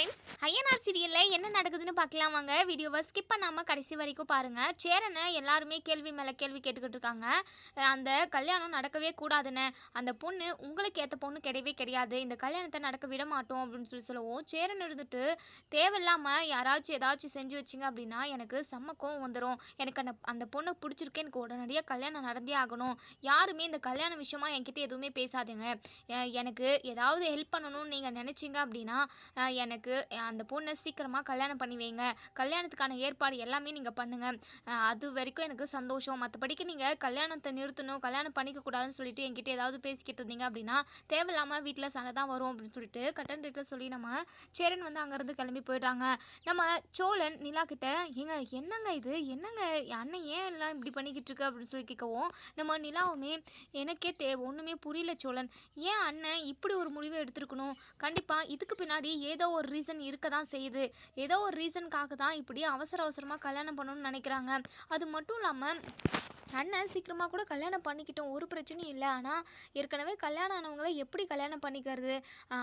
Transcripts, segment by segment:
Friends, Ayyanar சீரியல்ல என்ன நடக்குதுன்னு பார்க்கலாம் வாங்க. வீடியோவை ஸ்கிப் பண்ணாம கடைசி வரைக்கும் பாருங்க. சேரனை எல்லாருமே கேள்வி மேல கேள்வி கேட்டுக்கிட்டு இருக்காங்க. அந்த கல்யாணம் நடக்கவே கூடாதுன்னு, அந்த பொண்ணு உங்களுக்கு ஏற்ற பொண்ணு கிடையவே கிடையாது, இந்த கல்யாணத்தை நடக்க விட மாட்டோம் அப்படின்னு சொல்லவும், சேரன் இருந்துட்டு தேவையில்லாம யாராச்சும் ஏதாச்சும் செஞ்சு வச்சிங்க அப்படின்னா எனக்கு செம்ம கோவம் வந்துடும், எனக்கு அந்த பொண்ணை பிடிச்சிருக்கு, எனக்கு உடனடியாக கல்யாணம் நடந்தே ஆகணும், யாருமே இந்த கல்யாண விஷயமா என்கிட்ட எதுவுமே பேசாதுங்க, எனக்கு ஏதாவது ஹெல்ப் பண்ணணும்னு நீங்கள் நினச்சிங்க அப்படின்னா எனக்கு அந்த பொண்ணை சீக்கிரமாக கல்யாணம் பண்ணி வைங்க, கல்யாணத்துக்கான ஏற்பாடு எல்லாமே நீங்கள் பண்ணுங்கள், அது வரைக்கும் எனக்கு சந்தோஷம், மற்றபடிக்கு நீங்கள் கல்யாணத்தை நிறுத்தணும், கல்யாணம் பண்ணிக்கக்கூடாதுன்னு சொல்லிட்டு என்கிட்ட ஏதாவது பேசிக்கிட்டு இருந்தீங்க அப்படின்னா தேவையில்லாமல் வீட்டில் சண்டை தான் வரும் அப்படின்னு சொல்லிட்டு கட்டன் ரேட்டில் சொல்லி நம்ம சேரன் வந்து அங்கேருந்து கிளம்பி போயிடுறாங்க. நம்ம சோழன் நிலா கிட்ட என்னங்க இது, என்னங்க அண்ணன் ஏன் எல்லாம் இப்படி பண்ணிக்கிட்டு இருக்கு அப்படின்னு சொல்லி கேட்கவும், நம்ம நிலாவுமே எனக்கே ஒன்றுமே புரியல சோழன், ஏன் அண்ணன் இப்படி ஒரு முடிவை எடுத்திருக்கணும், கண்டிப்பாக இதுக்கு பின்னாடி ஏதோ ஒரு ரீசன் இருக்க தான் செய்யுது, ஏதோ ஒரு ரீசனுக்காக தான் இப்படி அவசரமாக கல்யாணம் பண்ணணும்னு நினைக்கிறாங்க, அது மட்டும் இல்லாமல் அண்ணன் சீக்கிரமாக கூட கல்யாணம் பண்ணிக்கிட்டோம், ஒரு பிரச்சனையும் இல்லை, ஆனால் ஏற்கனவே கல்யாணம் ஆனவங்கள எப்படி கல்யாணம் பண்ணிக்கிறது,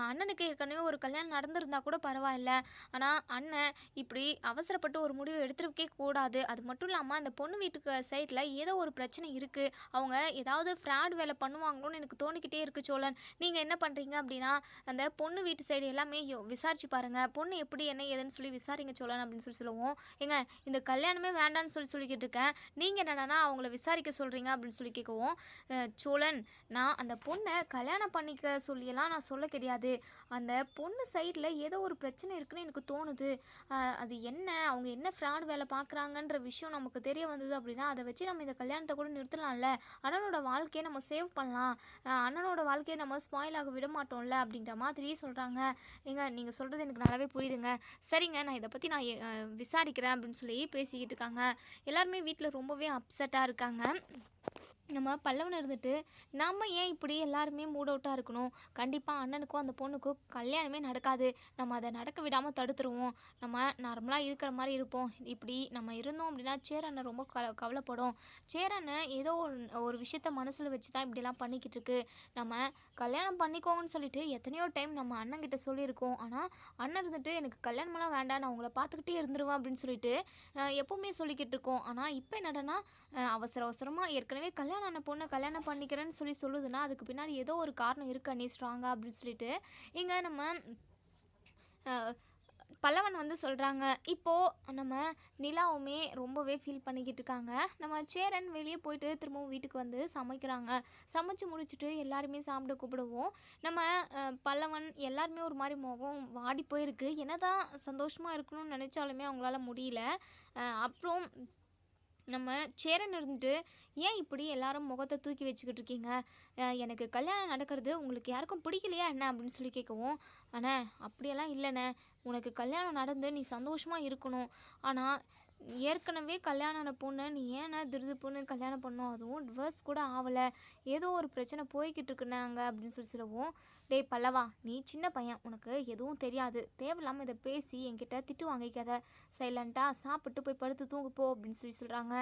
அண்ணனுக்கு ஏற்கனவே ஒரு கல்யாணம் நடந்திருந்தா கூட பரவாயில்ல, ஆனால் அண்ணன் இப்படி அவசரப்பட்டு ஒரு முடிவு எடுத்துருக்கே கூடாது, அது மட்டும் இல்லாமல் அந்த பொண்ணு வீட்டுக்கு சைடில் ஏதோ ஒரு பிரச்சனை இருக்குது, அவங்க ஏதாவது ஃப்ராட் வேலை பண்ணுவாங்களோன்னு எனக்கு தோணிக்கிட்டே இருக்குது சோழன், நீங்கள் என்ன பண்ணுறீங்க அப்படின்னா அந்த பொண்ணு வீட்டு சைடு எல்லாமே விசாரிச்சு பாருங்கள், பொண்ணு எப்படி என்ன ஏதுன்னு சொல்லி விசாரிங்க சோழன் அப்படின்னு சொல்லுவோம், ஏங்க இந்த கல்யாணமே வேண்டான்னு சொல்லிக்கிட்டு இருக்கேன், நீங்கள் என்னடானா அவங்கள விசாரிக்க சொல்கிறீங்க அப்படின்னு சொல்லி கேட்கவும், சோழன் நான் அந்த பொண்ணை கல்யாணம் பண்ணிக்க சொல்லியெல்லாம் நான் சொல்ல கிடையாது, அந்த பொண்ணு சைடில் ஏதோ ஒரு பிரச்சனை இருக்குன்னு எனக்கு தோணுது, அது என்ன அவங்க என்ன ஃப்ராட் வேலை பார்க்குறாங்கன்ற விஷயம் நமக்கு தெரிய வந்தது அப்படின்னா அதை வச்சு நம்ம இந்த கல்யாணத்தை கூட நிறுத்தலாம்ல, அண்ணனோட வாழ்க்கையை நம்ம சேவ் பண்ணலாம், அண்ணனோட வாழ்க்கையை நம்ம ஸ்பாயில் ஆக விட மாட்டோம்ல அப்படின்ற மாதிரி சொல்கிறாங்க. நீங்கள் சொல்கிறது எனக்கு நல்லாவே புரியுதுங்க, சரிங்க நான் இதை பற்றி நான் விசாரிக்கிறேன் அப்படின்னு சொல்லி பேசிக்கிட்டு இருக்காங்க. எல்லாருமே வீட்டில் ரொம்பவே அப்செட்டாக இருக்காங்க. நம்ம பல்லவன் இருந்துட்டு நம்ம ஏன் இப்படி எல்லாருமே மூட் அவுட்டாக இருக்கணும், கண்டிப்பாக அண்ணனுக்கும் அந்த பொண்ணுக்கும் கல்யாணமே நடக்காது, நம்ம அதை நடக்க விடாமல் தடுத்துருவோம், நம்ம நார்மலாக இருக்கிற மாதிரி இருப்போம், இப்படி நம்ம இருந்தோம் அப்படின்னா சேரண்ணன் ரொம்ப கவலைப்படும், சேரண்ணன் ஏதோ ஒரு விஷயத்த மனசில் வச்சு தான் இப்படிலாம் பண்ணிக்கிட்டு இருக்கு, நம்ம கல்யாணம் பண்ணிக்கோங்கன்னு சொல்லிட்டு எத்தனையோ டைம் நம்ம அண்ணன்கிட்ட சொல்லியிருக்கோம், ஆனால் அண்ணன் இருந்துட்டு எனக்கு கல்யாணமெல்லாம் வேண்டாம், நான் உங்களை பார்த்துக்கிட்டே இருந்துருவேன் அப்படின்னு சொல்லிட்டு எப்போவுமே சொல்லிக்கிட்டு இருக்கோம், ஆனால் இப்போ என்னடனா அவசரமாக ஏற்கனவே கல்யாணம் ஆன பொண்ணை கல்யாணம் பண்ணிக்கிறேன்னு சொல்லுதுன்னா அதுக்கு பின்னாடி ஏதோ ஒரு காரணம் இருக்கு நீ ஸ்ட்ராங்காக அப்படின்னு சொல்லிட்டு இங்கே நம்ம பல்லவன் வந்து சொல்கிறாங்க. இப்போது நம்ம நிலாவுமே ரொம்பவே ஃபீல் பண்ணிக்கிட்டு இருக்காங்க. நம்ம சேரன் வெளியே போயிட்டு திரும்பவும் வீட்டுக்கு வந்து சமைக்கிறாங்க. சமைச்சு முடிச்சுட்டு எல்லாருமே சாப்பிட கூப்பிடுவோம். நம்ம பல்லவன் எல்லாருமே ஒரு மாதிரி முகம் வாடி போயிருக்கு, என்னதான் சந்தோஷமாக இருக்கணும்னு நினச்சாலுமே அவங்களால முடியல. அப்புறம் நம்ம சேரன் இருந்துட்டு ஏன் இப்படி எல்லாரும் முகத்தை தூக்கி வச்சுக்கிட்டு இருக்கீங்க, எனக்கு கல்யாணம் நடக்கிறது உங்களுக்கு யாருக்கும் பிடிக்கலையா என்ன அப்படின்னு சொல்லி கேட்கவும், அண்ணே அப்படியெல்லாம் இல்லைண்ணே, உனக்கு கல்யாணம் நடந்து நீ சந்தோஷமாக இருக்கணும், ஆனால் ஏற்கனவே கல்யாணம் ஆன பொண்ணு நீ ஏன்னா திருது பொண்ணு கல்யாணம் பண்ணோம், அதுவும் டிவர்ஸ் கூட ஆகலை, ஏதோ ஒரு பிரச்சனை போய்கிட்டு இருக்குனாங்க அப்படின்னு சொல்லவும், டேய் பல்லவா நீ சின்ன பையன், உனக்கு எதுவும் தெரியாது, தேவையில்லாமல் இதை பேசி என்கிட்ட திட்டு வாங்கிக்காத, சைலண்ட்டாக சாப்பிட்டு போய் படுத்து தூங்குப்போ அப்படின்னு சொல்கிறாங்க.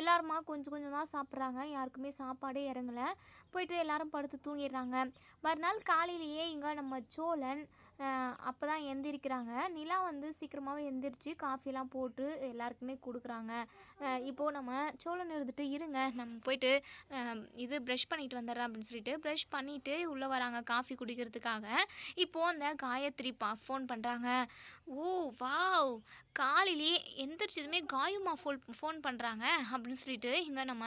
எல்லாருமா கொஞ்சம் தான் சாப்பிட்றாங்க, யாருக்குமே சாப்பாடே இறங்கலை, போயிட்டு எல்லாரும் படுத்து தூங்கிடுறாங்க. மறுநாள் காலையிலேயே இங்கே நம்ம சோழன் அப்போ தான் எந்திரிக்கிறாங்க. நிலா வந்து சீக்கிரமாகவே எந்திரிச்சு காஃபிலாம் போட்டு எல்லாருக்குமே கொடுக்குறாங்க. இப்போது நம்ம சோழன் இருந்துட்டு இருங்க நம்ம போயிட்டு இது ப்ரஷ் பண்ணிட்டு வந்துடுறேன் அப்படின்னு சொல்லிட்டு ப்ரஷ் பண்ணிவிட்டு உள்ளே வராங்க காஃபி குடிக்கிறதுக்காக. இப்போது அந்த காயத்ரி ஃபோன் பண்ணுறாங்க. ஓ வாவ், காலையிலேயே எந்திரிச்சதுமே காயுமா ஃபோன் பண்ணுறாங்க அப்படின்னு சொல்லிட்டு இங்கே நம்ம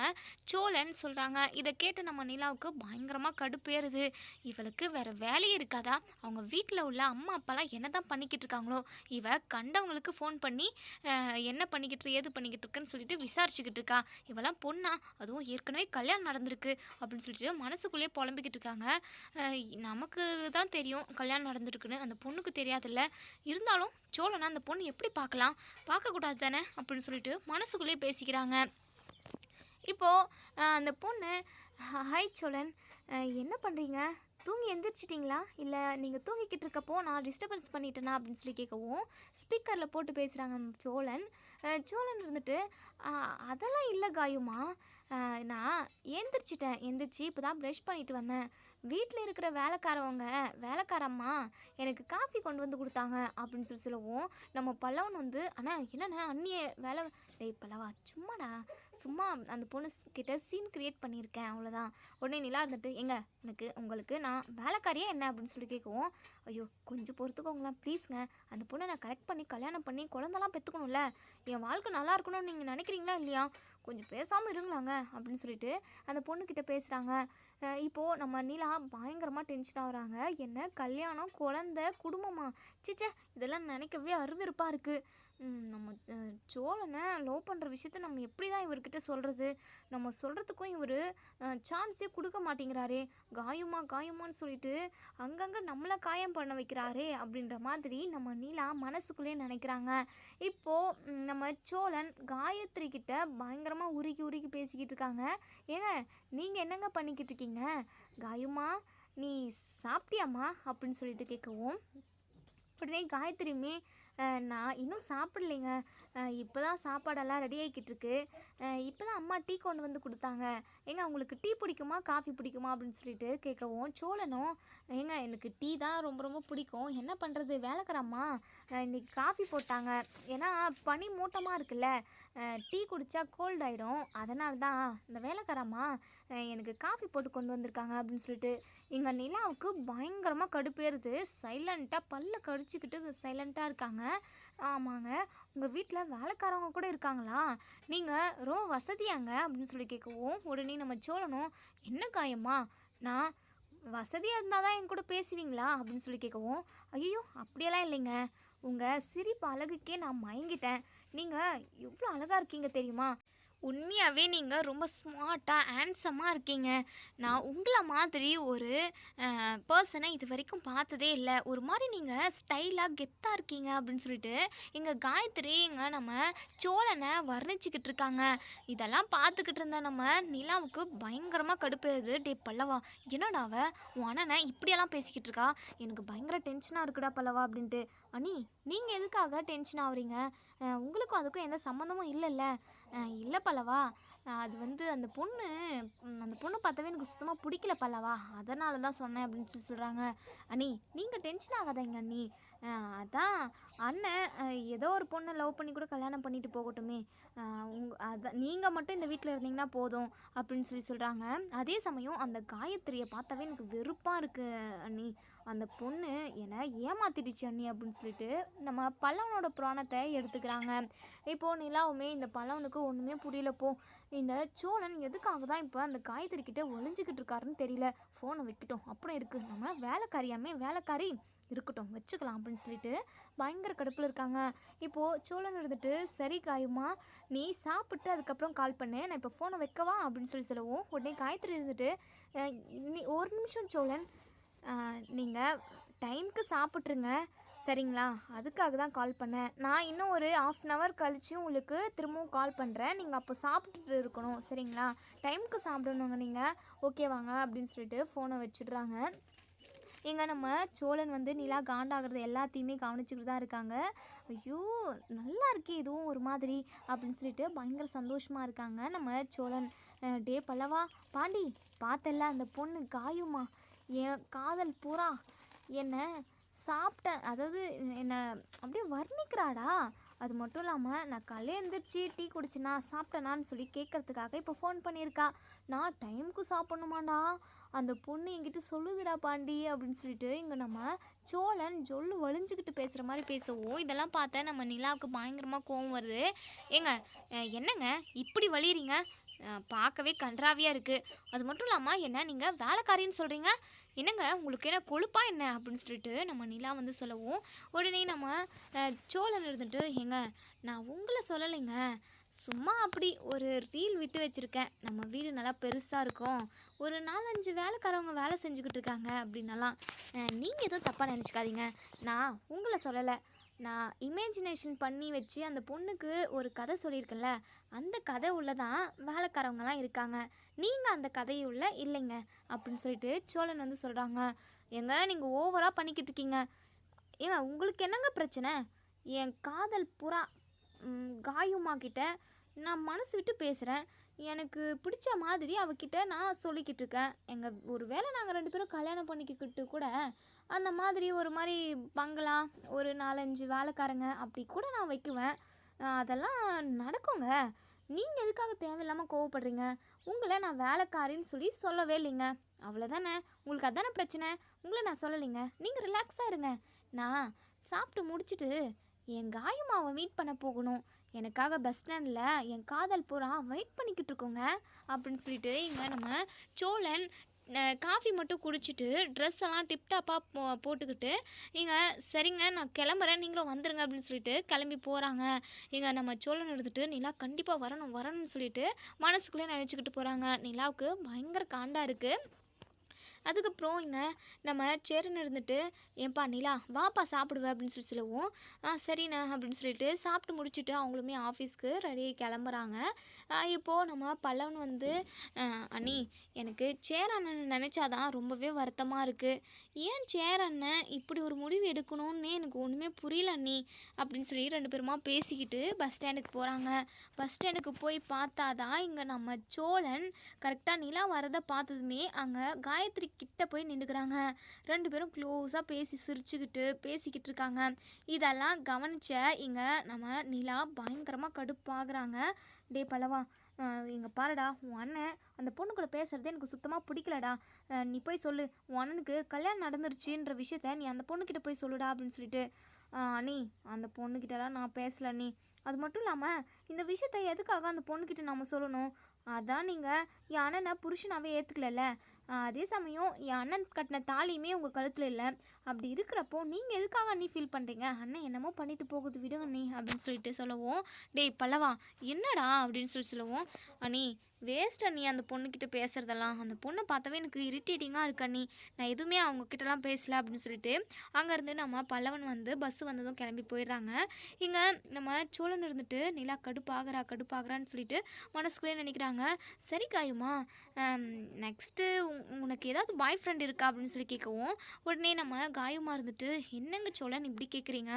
சோழன் சொல்கிறாங்க. இதை கேட்டு நம்ம நிலாவுக்கு பயங்கரமாக கடுப்பேறுது, இவளுக்கு வேறு வேலையே இருக்காதா, அவங்க வீட்டில் உள்ள அம்மா அப்பாலாம் என்ன தான் பண்ணிக்கிட்டு இருக்காங்களோ, இவ கண்டவங்களுக்கு ஃபோன் பண்ணி என்ன பண்ணிக்கிட்டு ஏது பண்ணிக்கிட்டு இருக்குன்னு சொல்லிட்டு விசாரிச்சுக்கிட்டு இருக்கா, இவெல்லாம் பொண்ணா, அதுவும் ஏற்கனவே கல்யாணம் நடந்திருக்கு அப்படின்னு சொல்லிட்டு மனசுக்குள்ளேயே புலம்பிக்கிட்டு இருக்காங்க. நமக்கு தான் தெரியும் கல்யாணம் நடந்திருக்குன்னு, அந்த பொண்ணுக்கு தெரியாதில்ல, இருந்தாலும் சோழனா அந்த பொண்ணு எப்படி பார்க்கக்கூடாது தானே அப்படின்னு சொல்லிட்டு மனசுக்குள்ளேயே பேசிக்கிறாங்க. இப்போது அந்த பொண்ணு ஹாய் சோழன், என்ன பண்ணுறீங்க, தூங்கி எந்திரிச்சிட்டிங்களா, இல்லை நீங்கள் தூங்கிக்கிட்டு இருக்கப்போ நான் டிஸ்டர்பன்ஸ் பண்ணிட்டேனா அப்படின்னு சொல்லி கேட்கவும், ஸ்பீக்கரில் போட்டு பேசுகிறாங்க சோழன். சோழன் இருந்துட்டு அதெல்லாம் இல்லை காயுமா, நான் எந்திரிச்சு இப்போ தான் ப்ரஷ் பண்ணிட்டு வந்தேன், வீட்டில் இருக்கிற வேலைக்காரம்மா எனக்கு காஃபி கொண்டு வந்து கொடுத்தாங்க அப்படின்னு சொல்லவும் நம்ம பல்லவன் வந்து ஆனால் என்னண்ணே அண்ணிய வேலை டேய் பல்லவா சும்மாடா சும்மா அந்த பொண்ணு கிட்ட சீன் கிரியேட் பண்ணியிருக்கேன் அவ்வளோதான். உடனே நிலா இருந்துட்டு உங்களுக்கு நான் வேலைக்காரியா என்ன அப்படின்னு சொல்லி கேட்கவும் ஐயோ கொஞ்சம் பொறுத்துக்கோங்களேன் ப்ளீஸ்ங்க, அந்த பொண்ணை நான் கரெக்ட் பண்ணி கல்யாணம் பண்ணி குழந்தெல்லாம் பெற்றுக்கணும்ல, என் வாழ்க்கை நல்லா இருக்கணும்னு நீங்கள் நினைக்கிறீங்களா இல்லையா, கொஞ்சம் பேசாமல் இருங்களாங்க அப்படின்னு சொல்லிட்டு அந்த பொண்ணுக்கிட்ட பேசுகிறாங்க. இப்போது நம்ம நிலா பயங்கரமாக டென்ஷன் ஆகுறாங்க. என்ன கல்யாணம் குழந்த குடும்பமா, சிச்சே இதெல்லாம் நினைக்கவே அருவருப்பாக இருக்குது. நம்ம சோழனை லவ் பண்ணுற விஷயத்த நம்ம எப்படி தான் இவர்கிட்ட சொல்கிறது, நம்ம சொல்கிறதுக்கும் இவர் சான்ஸே கொடுக்க மாட்டேங்கிறாரே, காயமான்னு சொல்லிட்டு அங்கங்கே நம்மளை காயம் பண்ண வைக்கிறாரே அப்படின்ற மாதிரி நம்ம நீலா மனசுக்குள்ளேயே நினைக்கிறாங்க. இப்போது நம்ம சோழன் காயத்ரி கிட்ட பயங்கரமாக உருகி பேசிக்கிட்டு இருக்காங்க. ஏங்க நீங்கள் என்னங்க பண்ணிக்கிட்டு இருக்கீங்க, காயுமா நீ சாப்பிட்டியாம்மா அப்படின்னு சொல்லிட்டு கேட்கவும் உடனே காயத்ரியுமே நான் இன்னும் சாப்பிடலைங்க, இப்போ தான் சாப்பாடெல்லாம் ரெடி ஆகிக்கிட்டு இருக்கு, இப்போ தான் அம்மா டீ கொண்டு வந்து கொடுத்தாங்க, ஏங்க உங்களுக்கு டீ பிடிக்குமா காஃபி பிடிக்குமா அப்படின்னு சொல்லிட்டு கேட்கவும் சோழனும் ஏங்க எனக்கு டீ தான் ரொம்ப பிடிக்கும், என்ன பண்ணுறது வேலைக்காரம்மா இன்றைக்கி காஃபி போட்டாங்க, ஏன்னா பனி மூட்டமாக இருக்குல்ல, டீ குடித்தா கோல்ட் ஆகிடும், அதனால தான் இந்த வேலைக்காரம்மா எனக்கு காஃபி போட்டு கொண்டு வந்திருக்காங்க அப்படின்னு சொல்லிட்டு எங்கள் நிலாவுக்கு பயங்கரமாக கடுப்பேறுது. சைலண்ட்டாக பல்ல கடிச்சிக்கிட்டு சைலண்ட்டாக இருக்காங்க. ஆமாங்க உங்கள் வீட்டில் வேலைக்காரவங்க கூட இருக்காங்களா, நீங்கள் ரொம்ப வசதியாங்க அப்படின்னு சொல்லி கேட்கவும் உடனே நம்ம சோழனும் என்ன காயம்மா நான் வசதியாக இருந்தால் தான் என் கூட பேசுவீங்களா அப்படின்னு சொல்லி கேட்கவும் ஐயோ அப்படியெல்லாம் இல்லைங்க, உங்கள் சிரிப்பு அழகுக்கே நான் மயங்கிட்டேன், நீங்கள் எவ்வளோ அழகாக இருக்கீங்க தெரியுமா, உண்மையாகவே நீங்கள் ரொம்ப ஸ்மார்ட்டாக ஹேண்ட்ஸமாக இருக்கீங்க, நான் உங்களை மாதிரி ஒரு பர்சனை இது வரைக்கும் பார்த்ததே இல்லை, ஒரு மாதிரி நீங்கள் ஸ்டைலாக கெத்தாக இருக்கீங்க அப்படின்னு சொல்லிட்டு எங்கள் காயத்ரி நம்ம சோழனை வர்ணிச்சிக்கிட்டு இருக்காங்க. இதெல்லாம் பார்த்துக்கிட்டு இருந்த நம்ம நிலாவுக்கு பயங்கரமாக கடுப்பேறுது. டே பல்லவா என்னடாவ உன் அண்ணனை இப்படியெல்லாம் பேசிக்கிட்டு இருக்கா, எனக்கு பயங்கர டென்ஷனாக இருக்குடா பல்லவா அப்படின்ட்டு. அண்ணி நீங்கள் எதுக்காக டென்ஷன் ஆகுறீங்க, உங்களுக்கும் அதுக்கும் எந்த சம்மந்தமும் இல்லைல்ல, இல்லை பல்லவா அது வந்து அந்த பொண்ணு பார்த்தாவே எனக்கு சுத்தமாக பிடிக்கல பல்லவா, அதனால தான் சொன்னேன் அப்படின்னு சொல்லி சொல்கிறாங்க. அண்ணி நீங்கள் டென்ஷன் ஆகாதீங்க அண்ணி, அதான் அண்ணன் ஏதோ ஒரு பொண்ணை லவ் பண்ணி கூட கல்யாணம் பண்ணிட்டு போகட்டுமே, அதான் நீங்கள் மட்டும் இந்த வீட்டில் இருந்தீங்கன்னா போதும் அப்படின்னு சொல்லி சொல்கிறாங்க. அதே சமயம் அந்த காயத்ரியை பார்த்தாவே எனக்கு வெறுப்பாக இருக்குது அண்ணி, அந்த பொண்ணு என்னை ஏமாத்திடுச்சு அண்ணி அப்படின்னு சொல்லிட்டு நம்ம பல்லவனோட புராணத்தை எடுத்துக்கிறாங்க. இப்போது நிலாவுமே இந்த பல்லவனுக்கு ஒன்றுமே புரியலப்போ, இந்த சோழன் எதுக்காக தான் இப்போ அந்த காயத்ரி கிட்ட ஒளிஞ்சிக்கிட்டு இருக்காருன்னு தெரியல, ஃபோனை வைக்கட்டும் அப்புறம் இருக்குது, நம்ம வேலைக்காரி இருக்கட்டும் வச்சுக்கலாம் அப்படின்னு சொல்லிட்டு பயங்கர கடுப்பில் இருக்காங்க. இப்போது சோழன் இருந்துட்டு சரி காயுமா நீ சாப்பிட்டு அதுக்கப்புறம் கால் பண்ணு, நான் இப்போ ஃபோனை வைக்கவா அப்படின்னு சொல்லவும் உடனே காயத்ரி இருந்துட்டு நீ ஒரு நிமிஷம் சோழன், நீங்கள் டைமுக்கு சாப்பிட்ருங்க சரிங்களா, அதுக்காக தான் கால் பண்ணேன், நான் இன்னும் ஒரு 1/2 hour கழித்து உங்களுக்கு திரும்பவும் கால் பண்ணுறேன், நீங்கள் அப்போ சாப்பிட்டுட்டு இருக்கணும் சரிங்களா, டைமுக்கு சாப்பிடணுங்க நீங்கள் ஓகேவாங்க அப்படின்னு சொல்லிட்டு ஃபோனை வச்சிடுறாங்க. நம்ம சோழன் வந்து நிலா காண்டாகிறது எல்லாத்தையுமே கவனிச்சுக்கிட்டு தான் இருக்காங்க. ஐயோ நல்லா இருக்கே இதுவும் ஒரு மாதிரி அப்படின்னு சொல்லிட்டு பயங்கர சந்தோஷமாக இருக்காங்க நம்ம சோழன். டே பல்லவா பாண்டி பார்த்தல அந்த பொண்ணு காயுமா என் காதல் பூரா என்னை சாப்பிட்டேன், அதாவது என்னை அப்படியே வர்ணிக்கிறாடா, அது மட்டும் இல்லாமல் நான் காலையில் எழுந்திரிச்சி டீ குடிச்சேனா சாப்பிட்டேனான்னு சொல்லி கேட்குறதுக்காக இப்போ ஃபோன் பண்ணியிருக்கா, நான் டைமுக்கு சாப்பிட்ணுமாண்டா அந்த பொண்ணு என்கிட்ட சொல்லுதுடா பாண்டி அப்படின்னு சொல்லிட்டு இங்கே நம்ம சோழன் வலிஞ்சுக்கிட்டு பேசுகிற மாதிரி பேசவும் இதெல்லாம் பார்த்தா நம்ம நிலாவுக்கு பயங்கரமாக கோவம் வருது. ஏங்க என்னங்க இப்படி வலியுறீங்க, பார்க்கவே கன்றாவியாக இருக்குது, அது மட்டும் இல்லாமல் என்ன நீங்கள் வேலைக்காரின்னு சொல்கிறீங்க, என்னங்க உங்களுக்கு என்ன கொழுப்பா என்ன அப்படின்னு சொல்லிட்டு நம்ம நிலா வந்து சொல்லவும் உடனே நம்ம சோழன் இருந்துட்டு ஏங்க நான் உங்களை சொல்லலைங்க, சும்மா அப்படி ஒரு ரீல் விட்டு வச்சுருக்கேன், நம்ம வீடு நல்லா பெருசாக இருக்கும், ஒரு 4-5 வேலைக்காரவங்க வேலை செஞ்சுக்கிட்டு இருக்காங்க அப்படின்னலாம், நீங்கள் எதுவும் தப்பாக நினச்சிக்காதீங்க, நான் உங்களை சொல்லலை, நான் இமேஜினேஷன் பண்ணி வச்சு அந்த பொண்ணுக்கு ஒரு கதை சொல்லியிருக்கேன்ல, அந்த கதை உள்ளதான் வேலைக்காரவங்கலாம் இருக்காங்க, நீங்கள் அந்த கதையுள்ள இல்லைங்க அப்படின்னு சொல்லிட்டு சோழன் வந்து சொல்கிறாங்க. ஏங்க நீங்கள் ஓவராக பண்ணிக்கிட்டு இருக்கீங்க, ஏங்க உங்களுக்கு என்னங்க பிரச்சனை, என் காதல் புறா காயுமா கிட்ட நான் மனசு விட்டு பேசுகிறேன், எனக்கு பிடிச்ச மாதிரி அவகிட்ட நான் சொல்லிக்கிட்டு இருக்கேன். ஒரு வேளை நாங்கள் 2 பேரும் கல்யாணம் பண்ணிக்கிட்டு கூட அந்த மாதிரி ஒரு மாதிரி பங்களா, ஒரு 4, 5 வேலைக்காரங்க அப்படி கூட நான் வைக்குவேன். அதெல்லாம் நடக்குங்க. நீங்கள் எதுக்காக தேவையில்லாமல் கோவப்படுறீங்க? உங்களை நான் வேலைக்காரின்னு சொல்லி சொல்லவே இல்லைங்க. அவ்வளோதானே, உங்களுக்கு அதானே பிரச்சனை. உங்களை நான் சொல்லலைங்க. நீங்கள் ரிலாக்ஸாக இருங்க. நான் சாப்பிட்டு முடிச்சுட்டு என் காயம்மாவை மீட் பண்ண போகணும். எனக்காக பஸ் ஸ்டாண்டில் என் காதல் பூரா வெயிட் பண்ணிக்கிட்டு இருக்கோங்க அப்படின்னு சொல்லிட்டு இங்கே நம்ம சோழன் காஃபி மட்டும் குடிச்சிட்டு ட்ரெஸ் எல்லாம் டிப்டாப்பாக போட்டுக்கிட்டு இங்கே சரிங்க நான் கிளம்புறேன், நீங்களும் வந்துடுங்க அப்படின்னு சொல்லிட்டு கிளம்பி போகிறாங்க. இங்கே நம்ம சோழன் எடுத்துகிட்டு நிலா கண்டிப்பாக வரணும்னு சொல்லிட்டு மனசுக்குள்ளே நினச்சிக்கிட்டு போகிறாங்க. நிலாவுக்கு பயங்கர காண்டா இருக்குது. அதுக்கப்புறம் இங்கே நம்ம சேரன் இருந்துட்டு, ஏன்பா நிலா வாப்பா சாப்பிடுவேன் அப்படின்னு சொல்லவும், சரிண்ணே அப்படின்னு சொல்லிட்டு சாப்பிட்டு முடிச்சுட்டு அவங்களுமே ஆஃபீஸ்க்கு ரெடி கிளம்புறாங்க. இப்போது நம்ம பல்லவன் வந்து, அண்ணி எனக்கு சேரண்ணன் நினச்சாதான் ரொம்பவே வருத்தமாக இருக்குது. ஏன் சேரண்ணன் இப்படி ஒரு முடிவு எடுக்கணும்னு எனக்கு ஒன்றுமே புரியல அண்ணி அப்படின்னு சொல்லி 2 பேருமா பேசிக்கிட்டு பஸ் ஸ்டாண்டுக்கு போகிறாங்க. பஸ் ஸ்டாண்டுக்கு போய் பார்த்தா தான் இங்கே நம்ம சோழன் கரெக்டாக நிலா வரதை பார்த்ததுமே அங்கே காயத்ரி கிட்ட போய் நின்றுக்கிறாங்க. 2 பேரும் க்ளோஸாக பேசி சிரிச்சுக்கிட்டு பேசிக்கிட்டு இருக்காங்க. இதெல்லாம் கவனிச்ச இங்கே நம்ம நிலா பயங்கரமாக கடுப்பாகிறாங்க. டே பல்லவா, இங்கே பாருடா, உன் அண்ணன் அந்த பொண்ணு கூட பேசுகிறதே எனக்கு சுத்தமாக பிடிக்கலடா. நீ போய் சொல்லு, உன் அண்ணனுக்கு கல்யாணம் நடந்துருச்சுன்ற விஷயத்த நீ அந்த பொண்ணுக்கிட்ட போய் சொல்லுடா அப்படின்னு சொல்லிட்டு. அண்ணி அந்த பொண்ணுக்கிட்டலாம் நான் பேசல அண்ணி. அது மட்டும் இல்லாமல் இந்த விஷயத்த எதுக்காக அந்த பொண்ணுக்கிட்ட நம்ம சொல்லணும்? அதான் நீங்கள் என் அண்ணனை புருஷனாகவே ஏற்றுக்கல. அதே சமயம் என் அண்ணன் கட்டின தாலியுமே உங்கள் கழுத்தில் இல்லை. அப்படி இருக்கிறப்போ நீங்கள் எதுக்காக அண்ணி ஃபீல் பண்ணுறீங்க? அண்ணன் என்னமோ பண்ணிட்டு போகுது, விடுங்க அண்ணி அப்படின்னு சொல்லிட்டு சொல்லவும், டேய் பல்லவா என்னடா அப்படின்னு சொல்லவும், அண்ணி வேஸ்ட் அண்ணி அந்த பொண்ணுக்கிட்ட பேசுகிறதெல்லாம். அந்த பொண்ணை பார்த்தாவே எனக்கு இரிட்டேட்டிங்காக இருக்கு அண்ணி. நான் எதுவுமே அவங்கக்கிட்டலாம் பேசலை அப்படின்னு சொல்லிட்டு அங்கேருந்து நம்ம பல்லவன் வந்து பஸ்ஸு வந்ததும் கிளம்பி போயிடுறாங்க. இங்கே நம்ம சோழன் இருந்துட்டு நிலா கடுப்பாகிறான்னு சொல்லிட்டு மனசுக்குள்ளே நினைக்கிறாங்க. சரி காயுமா, நெக்ஸ்ட்டு உனக்கு ஏதாவது பாய் ஃப்ரெண்ட் இருக்கா அப்படின்னு சொல்லி கேட்கவும், உடனே நம்ம காயுமா இருந்துட்டு, என்னங்க சோழன் இப்படி கேட்குறீங்க?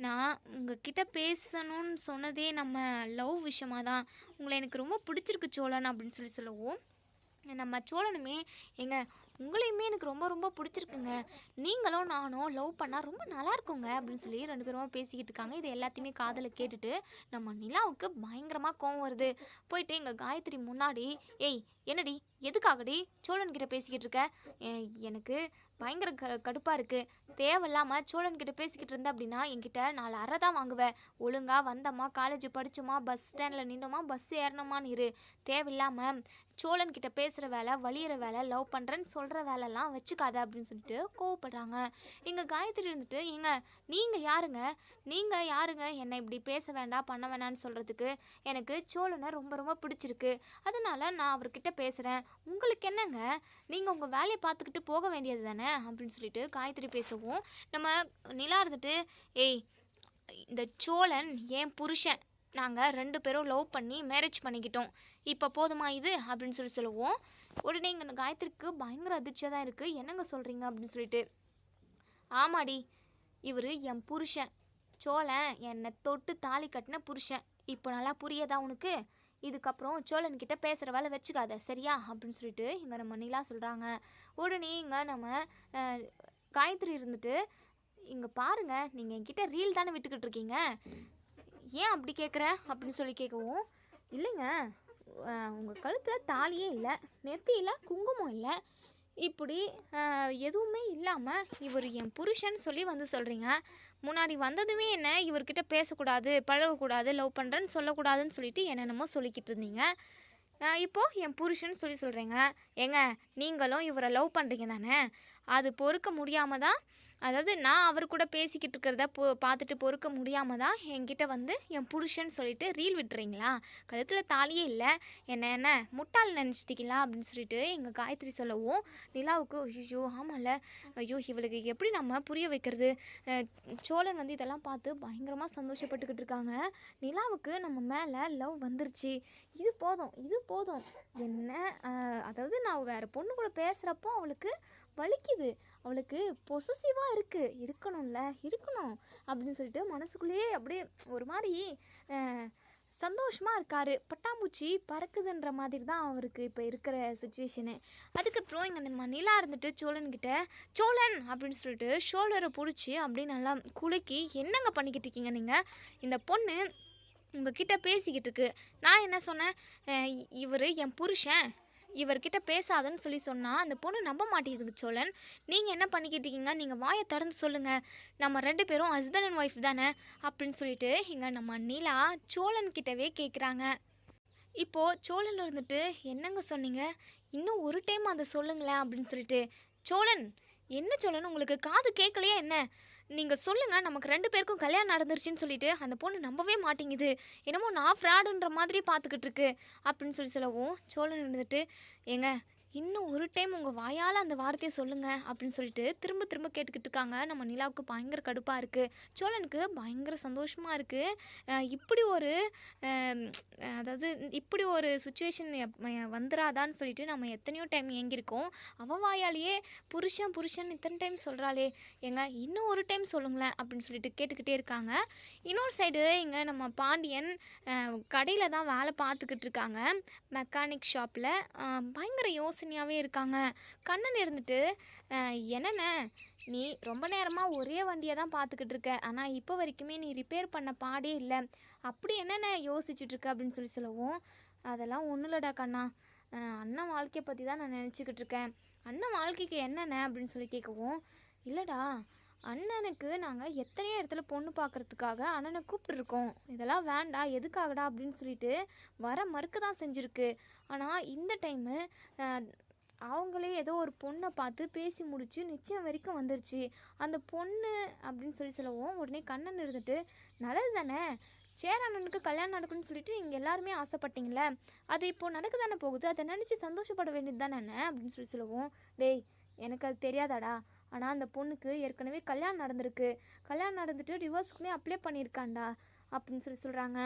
நான் உங்ககிட்ட பேசணும்னு சொன்னதே நம்ம லவ் விஷயமாக தான். உங்களை எனக்கு ரொம்ப பிடிச்சிருக்கு சோழன் அப்படின்னு சொல்லவும், நம்ம சோழனுமே எங்க உங்களையுமே எனக்கு ரொம்ப ரொம்ப பிடிச்சிருக்குங்க. நீங்களும் நானும் லவ் பண்ணால் ரொம்ப நல்லா இருக்குங்க அப்படின்னு சொல்லி 2 பேருமா பேசிக்கிட்டு இருக்காங்க. இது எல்லாத்தையுமே காதில் கேட்டுட்டு நம்ம நிலாவுக்கு பயங்கரமாக கோவம் வருது. போயிட்டு எங்கள் காயத்ரி முன்னாடி, ஏய் என்னடி எதுக்காகடி சோழன்கிட்ட பேசிக்கிட்டு இருக்க? எனக்கு பயங்கர கடுப்பாக இருக்குது. தேவையில்லாமல் சோழன்கிட்ட பேசிக்கிட்டு இருந்தேன் அப்படின்னா என்கிட்ட 4 அறை தான் வாங்குவேன். ஒழுங்காக வந்தோமா, காலேஜ் படித்தோமா, பஸ் ஸ்டாண்டில் நின்றோமா, பஸ் ஏறினோமான்னு இரு. தேவையில்லாமல் சோழன்கிட்ட பேசுகிற வேலை, வலியுற வேலை, லவ் பண்ணுறேன்னு சொல்கிற வேலைலாம் வச்சுக்காத அப்படின்னு சொல்லிட்டு கோவப்படுறாங்க. எங்கள் காயத்ரி இருந்துட்டு, நீங்கள் யாருங்க என்னை இப்படி பேச வேண்டாம் பண்ண வேணான்னு சொல்கிறதுக்கு? எனக்கு சோழனை ரொம்ப ரொம்ப பிடிச்சிருக்கு, அதனால நான் அவர்கிட்ட பேசுகிறேன். உங்களுக்கு என்னங்க, நீங்கள் உங்கள் வேலையை பார்த்துக்கிட்டு போக வேண்டியது தானே அப்படின்னு சொல்லிட்டு காயத்ரி பேசவும், நம்ம நிலா இருந்துட்டு, ஏய் இந்த சோழன் என் புருஷன், நாங்கள் 2 பேரும் லவ் பண்ணி மேரேஜ் பண்ணிக்கிட்டோம், இப்போ போதுமா இது அப்படின்னு சொல்லவும், உடனே இங்கே காயத்ரிக்கு பயங்கர அதிர்ச்சியாக தான் இருக்குது. என்னங்க சொல்கிறீங்க அப்படின்னு சொல்லிட்டு. ஆமாடி, இவர் என் புருஷன், சோழன் என்னை தொட்டு தாலி கட்டின புருஷன். இப்போ நல்லா புரியாதா உனக்கு? இதுக்கப்புறம் சோழன்கிட்ட பேசுகிற வேலை வச்சுக்காத சரியா அப்படின்னு சொல்லிட்டு இங்கே நம்ம நிலா சொல்கிறாங்க. உடனே இங்கே நம்ம காயத்ரி இருந்துட்டு, இங்கே பாருங்கள், நீங்கள் என்கிட்ட ரீல் தானே விட்டுக்கிட்டு இருக்கீங்க, ஏன் அப்படி கேட்குற அப்படின்னு சொல்லி கேட்கவும், இல்லைங்க உங்கள் கழுத்தில் தாலியே இல்லை, நெத்தியில் குங்குமம் இல்லை, இப்படி எதுவுமே இல்லாமல் இவர் என் புருஷன் சொல்லி வந்து சொல்கிறீங்க. முன்னாடி வந்ததுமே என்ன இவர்கிட்ட பேசக்கூடாது, பழகக்கூடாது, லவ் பண்ணுறேன்னு சொல்லக்கூடாதுன்னு சொல்லிட்டு என்னென்னமோ சொல்லிக்கிட்டு இருந்தீங்க. இப்போது என் புருஷன் சொல்லி சொல்கிறீங்க. ஏங்க நீங்களும் இவரை லவ் பண்ணுறீங்க தானே? அது பொறுக்க முடியாமல் தான், அதாவது நான் அவர் கூட பேசிக்கிட்டு இருக்கிறத பார்த்துட்டு பொறுக்க முடியாமல் தான் என்கிட்ட வந்து என் புருஷன் சொல்லிட்டு ரீல் விட்டுறீங்களா? கழுத்தில் தாலியே இல்லை, என்ன முட்டாள் நினச்சிட்டிங்களா அப்படின்னு சொல்லிட்டு எங்கள் காயத்ரி சொல்லவும், நிலாவுக்கு ஐயோ ஆமாம்ல, ஐயோ இவளுக்கு எப்படி நம்ம புரிய வைக்கிறது? சோழன் வந்து இதெல்லாம் பார்த்து பயங்கரமாக சந்தோஷப்பட்டுக்கிட்டு இருக்காங்க. நிலாவுக்கு நம்ம மேலே லவ் வந்துருச்சு, இது போதும் என்ன, அதாவது நான் வேறு பொண்ணு கூட பேசுகிறப்போ அவளுக்கு வலிக்குது, அவளுக்கு பொசசிவாக இருக்கணும் அப்படின்னு சொல்லிட்டு மனசுக்குள்ளேயே அப்படியே ஒரு மாதிரி சந்தோஷமாக இருக்கார். பட்டாம்பூச்சி பறக்குதுன்ற மாதிரி தான் அவருக்கு இப்போ இருக்கிற சுச்சுவேஷனு. அதுக்கப்புறம் இங்கே நம்ம நிலா இருந்துட்டு சோழன்கிட்ட, சோழன் அப்படின்னு சொல்லிட்டு ஷோல்டரை பிடிச்சி அப்படியே நல்லா குலுக்கி, என்னங்க பண்ணிக்கிட்டு இருக்கீங்க நீங்கள்? இந்த பொண்ணு உங்ககிட்ட பேசிக்கிட்டு இருக்கு. நான் என்ன சொன்னேன்? இவர் என் புருஷன், இவர்கிட்ட பேசாதுன்னு சொல்லி சொன்னால் அந்த பொண்ணு நம்ப மாட்டேங்குது சோழன். நீங்கள் என்ன பண்ணிக்கிட்டு இருக்கீங்க? நீங்கள் வாயை திறந்து சொல்லுங்கள். நம்ம 2 பேரும் ஹஸ்பண்ட் அண்ட் ஒய்ஃப் தானே அப்படின்னு சொல்லிட்டு இங்கே நம்ம நிலா சோழன்கிட்டவே கேட்குறாங்க. இப்போது சோழன் இருந்துட்டு, என்னங்க சொன்னீங்க? இன்னும் ஒரு டைம் அதை சொல்லுங்களேன் அப்படின்னு சொல்லிட்டு. சோழன், என்ன சோழன் உங்களுக்கு காது கேட்கலையா என்ன? நீங்கள் சொல்லுங்கள், நமக்கு 2 பேருக்கும் கல்யாணம் நடந்துருச்சுன்னு சொல்லிட்டு அந்த பொண்ணு நம்பவே மாட்டேங்குது. என்னமோ நான் ஃப்ராடுன்ற மாதிரி பார்த்துக்கிட்டு இருக்கு அப்படின்னு சொல்லவும் சோழன் இருந்துட்டு, ஏங்க இன்னும் ஒரு டைம் உங்கள் வாயால் அந்த வார்த்தையை சொல்லுங்கள் அப்படின்னு சொல்லிட்டு திரும்ப திரும்ப கேட்டுக்கிட்டு இருக்காங்க. நம்ம நிலாவுக்கு பயங்கர கடுப்பாக இருக்குது. சோழனுக்கு பயங்கர சந்தோஷமாக இருக்குது. இப்படி ஒரு அதாவது இப்படி ஒரு சுச்சுவேஷன் வந்துடாதான்னு சொல்லிட்டு நம்ம எத்தனையோ டைம் ஏங்கியிருக்கோம். அவள் வாயாலேயே புருஷன் புருஷன் இத்தனை டைம் சொல்கிறாளே, ஏங்க இன்னும் ஒரு டைம் சொல்லுங்களேன் அப்படின்னு சொல்லிட்டு கேட்டுக்கிட்டே இருக்காங்க. இன்னொரு சைடு இங்கே நம்ம பாண்டியன் கடையில் தான் வேலை பார்த்துக்கிட்டு இருக்காங்க, மெக்கானிக் ஷாப்பில். பயங்கர யோசனையாகவே இருக்காங்க. கண்ணன் இருந்துட்டு, என்னென்ன நீ ரொம்ப நேரமாக ஒரே வண்டியை தான் பார்த்துக்கிட்டு இருக்க, ஆனால் இப்போ வரைக்குமே நீ ரிப்பேர் பண்ண பாடே இல்லை, அப்படி என்னென்ன யோசிச்சுட்ருக்க அப்படின்னு சொல்லவும், அதெல்லாம் ஒன்றும் இல்லைடா கண்ணா, அண்ணன் வாழ்க்கையை பற்றி தான் நான் நினச்சிக்கிட்டு இருக்கேன். அண்ணன் வாழ்க்கைக்கு என்னென்ன அப்படின்னு சொல்லி கேட்கவும், இல்லைடா அண்ணனுக்கு நாங்கள் எத்தனையோ இடத்துல பொண்ணு பார்க்குறதுக்காக அண்ணனை கூப்பிட்டுருக்கோம், இதெல்லாம் வேண்டாம் எதுக்காகடா அப்படின்னு சொல்லிட்டு வர மறுக்க தான் செஞ்சுருக்கு. ஆனால் இந்த டைமு அவங்களே ஏதோ ஒரு பொண்ணை பார்த்து பேசி முடிச்சு நிச்சயம் வரைக்கும் வந்துருச்சு. அந்த பொண்ணு அப்படின்னு சொல்லவும் உடனே கண்ணன் இருந்துட்டு, நல்லது தானே, சேரண்ணனுக்கு கல்யாணம் நடக்குன்னு சொல்லிட்டு நீங்கள் எல்லாருமே ஆசைப்பட்டீங்களே, அது இப்போது நடக்க தானே போகுது, அதை நினச்சி சந்தோஷப்பட வேண்டியது தானே அப்படின்னு சொல்லவும், டேய் எனக்கு அது தெரியாதாடா, ஆனால் அந்த பொண்ணுக்கு ஏற்கனவே கல்யாணம் நடந்திருக்கு, கல்யாணம் நடந்துட்டு டிவோர்ஸுக்குமே அப்ளை பண்ணியிருக்காண்டா அப்படின்னு சொல்கிறாங்க.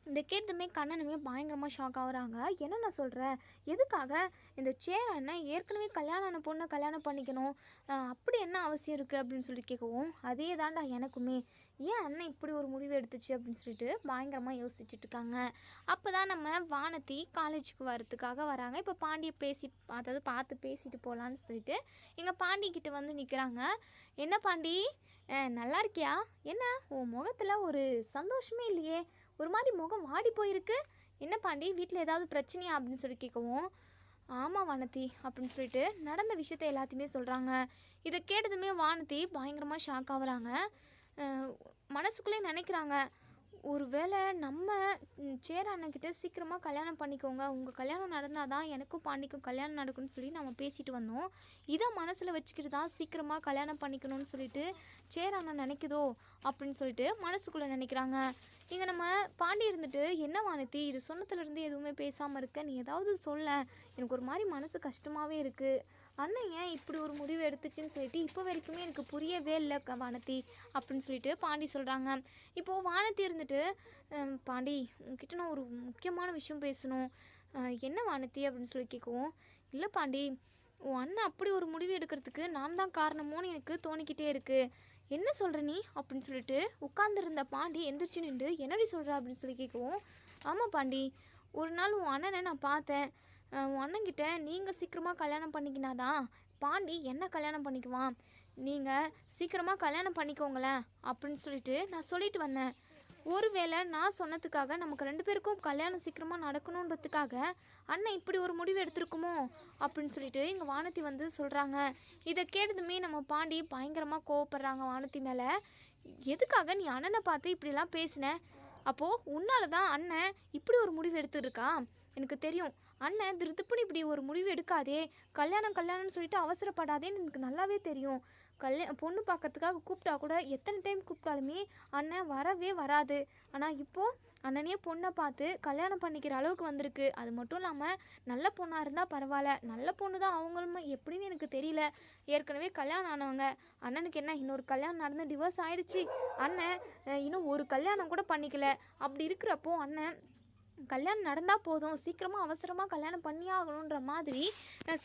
இந்த கேட்டதுமே கண்ணனுமே பயங்கரமாக ஷாக் ஆகுறாங்க. என்ன நான் சொல்கிறேன், எதுக்காக இந்த சேரண்ணன் ஏற்கனவே கல்யாணம் ஆன பொண்ணை கல்யாணம் பண்ணிக்கணும், அப்படி என்ன அவசியம் இருக்குது அப்படின்னு சொல்லி கேட்கவும், அதே தாண்டா எனக்குமே, ஏன் அண்ணன் இப்படி ஒரு முடிவு எடுத்துச்சு அப்படின்னு சொல்லிட்டு பயங்கரமாக யோசிச்சுட்டு இருக்காங்க. அப்போ தான் நம்ம வானதி காலேஜுக்கு வரத்துக்காக வராங்க. இப்போ பாண்டியை அதாவது பார்த்து பேசிட்டு போகலான்னு சொல்லிட்டு எங்கள் பாண்டிக்கிட்ட வந்து நிற்கிறாங்க. என்ன பாண்டி, நல்லா இருக்கியா? என்ன உன் முகத்தில் ஒரு சந்தோஷமே இல்லையே, ஒரு மாதிரி முகம் வாடி போயிருக்கு, என்ன பாண்டி வீட்டில் ஏதாவது பிரச்சனையா அப்படின்னு சொல்லி கேட்கவும், ஆமாம் வானதி அப்படின்னு சொல்லிட்டு நடந்த விஷயத்த எல்லாத்தையுமே சொல்கிறாங்க. இதை கேட்டதுமே வானதி பயங்கரமாக ஷாக் ஆகுறாங்க. மனசுக்குள்ளே நினைக்கிறாங்க, ஒரு வேளை நம்ம சேர அண்ணன்கிட்ட சீக்கிரமாக கல்யாணம் பண்ணிக்கோங்க, உங்கள் கல்யாணம் நடந்தால் தான் எனக்கும் பாண்டிக்கும் கல்யாணம் நடக்கும்னு சொல்லி நம்ம பேசிட்டு வந்தோம், இதை மனசில் வச்சுக்கிட்டு தான் சீக்கிரமாக கல்யாணம் பண்ணிக்கணும்னு சொல்லிட்டு சேர அண்ணன் நினைக்குதோ அப்படின்னு சொல்லிட்டு மனசுக்குள்ளே நினைக்கிறாங்க. இங்கே நம்ம பாண்டி இருந்துட்டு, என்ன வானதி இது சொன்னதுலேருந்து எதுவுமே பேசாமல் இருக்க, நீ ஏதாவது சொல்ல, எனக்கு ஒரு மாதிரி மனசு கஷ்டமாகவே இருக்குது, அண்ணன் ஏன் இப்படி ஒரு முடிவு எடுத்துச்சுன்னு சொல்லிட்டு இப்போ வரைக்குமே எனக்கு புரியவே இல்லை வானதி அப்படின்னு சொல்லிட்டு பாண்டி சொல்கிறாங்க. இப்போது வானதி இருந்துட்டு, பாண்டி உங்ககிட்ட நான் ஒரு முக்கியமான விஷயம் பேசணும், என்ன வானதி அப்படின்னு சொல்லி கேட்கவும், இல்லை பாண்டி உன் அண்ணன் அப்படி ஒரு முடிவு எடுக்கிறதுக்கு நான் தான் காரணமோன்னு எனக்கு தோணிக்கிட்டே இருக்குது, என்ன சொல்கிற நீ அப்படின்னு சொல்லிட்டு உட்காந்துருந்த பாண்டி எந்திரிச்சு நின்று, என்னடி சொல்கிற அப்படின்னு சொல்லி கேட்கவும், ஆமாம் பாண்டி, ஒரு நாள் உன் அண்ணனை நான் பார்த்தேன், உன் அண்ணன்கிட்ட நீங்கள் சீக்கிரமாக கல்யாணம் பண்ணிக்கினாதான் பாண்டி என்ன கல்யாணம் பண்ணிக்குவான், நீங்கள் சீக்கிரமாக கல்யாணம் பண்ணிக்கோங்களேன் அப்படின்னு சொல்லிட்டு நான் சொல்லிட்டு வந்தேன், ஒருவேளை நான் சொன்னதுக்காக நமக்கு 2 பேருக்கும் கல்யாணம் சீக்கிரமாக நடக்கணுன்றதுக்காக அண்ணன் இப்படி ஒரு முடிவு எடுத்திருக்குமோ அப்படின்னு சொல்லிட்டு இங்கே வானதி வந்து சொல்கிறாங்க. இதை கேட்டதுமே நம்ம பாண்டி பயங்கரமாக கோவப்படுறாங்க வானதி மேலே. எதுக்காக நீ அண்ணனை பார்த்து இப்படிலாம் பேசின, அப்போது உன்னால தான் அண்ணன் இப்படி ஒரு முடிவு எடுத்துருக்கா, எனக்கு தெரியும், அண்ணன் திருத்துப்புன்னு இப்படி ஒரு முடிவு எடுக்காதே, கல்யாணம்னு சொல்லிட்டு அவசரப்படாதேன்னு எனக்கு நல்லாவே தெரியும், பொண்ணு பார்க்கறதுக்காக கூப்பிட்டா கூட எத்தனை டைம் கூப்பிட்டாலுமே அண்ணன் வரவே வராது, ஆனால் இப்போது அண்ணனே பொண்ணை பார்த்து கல்யாணம் பண்ணிக்கிற அளவுக்கு வந்திருக்கு, அது மட்டும் இல்லாமல் நல்ல பொண்ணாக இருந்தால் பரவாயில்ல, நல்ல பொண்ணு தான் அவங்களும் எப்படின்னு எனக்கு தெரியல, ஏற்கனவே கல்யாணம் ஆனவங்க, அண்ணனுக்கு என்ன இன்னொரு கல்யாணம் நடந்து டிவோர்ஸ் ஆகிடுச்சு, அண்ணன் இன்னும் ஒரு கல்யாணம் கூட பண்ணிக்கல, அப்படி இருக்கிறப்போ அண்ணன் கல்யாணம் நடந்தால் போதும், சீக்கிரமாக அவசரமாக கல்யாணம் பண்ணியே ஆகணுன்ற மாதிரி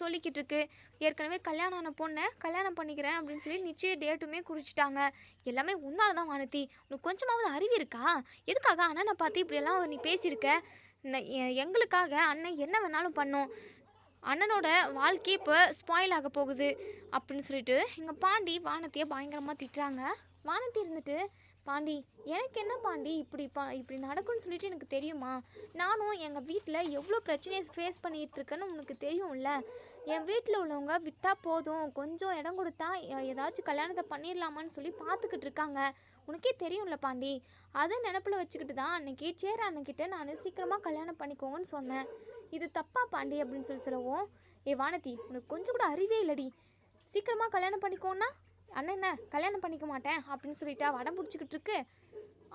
சொல்லிக்கிட்டு இருக்கு. ஏற்கனவே கல்யாணம் ஆன பொண்ணை கல்யாணம் பண்ணிக்கிறேன் அப்படின்னு சொல்லி நிச்சய டேட்டுமே குறிச்சிட்டாங்க. எல்லாமே உன்னால தான் வானதி. உனக்கு கொஞ்சமாவது அறிவு இருக்கா? எதுக்காக அண்ணனை பார்த்து இப்படியெல்லாம் நீ பேசியிருக்க? எங்களுக்காக அண்ணன் என்ன வேணாலும் பண்ணும். அண்ணனோட வாழ்க்கையே இப்போ ஸ்பாயில் ஆக போகுது அப்படின்னு சொல்லிட்டு எங்கள் பாண்டி வானதியை பயங்கரமாக திட்டுறாங்க. வானதி இருந்துட்டு, பாண்டி எனக்கு என்ன பாண்டி இப்படி நடக்கும்னு சொல்லிட்டு எனக்கு தெரியுமா? நானும் எங்கள் வீட்டில் எவ்வளோ பிரச்சனையை ஃபேஸ் பண்ணிகிட்டு இருக்கேன்னு உனக்கு தெரியும்ல. என் வீட்டில் உள்ளவங்க விட்டால் போதும், கொஞ்சம் இடம் கொடுத்தா ஏதாச்சும் கல்யாணத்தை பண்ணிடலாமான்னு சொல்லி பார்த்துக்கிட்டு இருக்காங்க. உனக்கே தெரியும்ல பாண்டி. அதை நினப்பில் வச்சுக்கிட்டு தான் அன்றைக்கி சேர அண்ணன்கிட்ட நான் சீக்கிரமாக கல்யாணம் பண்ணிக்கோங்கன்னு சொன்னேன். இது தப்பா பாண்டி அப்படின்னு சொல்லவும், வானதி உனக்கு கொஞ்சம் கூட அறிவே இல்லடி. சீக்கிரமாக கல்யாணம் பண்ணிக்கோன்னா அண்ணன் என்ன கல்யாணம் பண்ணிக்க மாட்டேன் அப்படின்னு சொல்லிட்டா வடம் பிடிச்சிக்கிட்டு இருக்கு.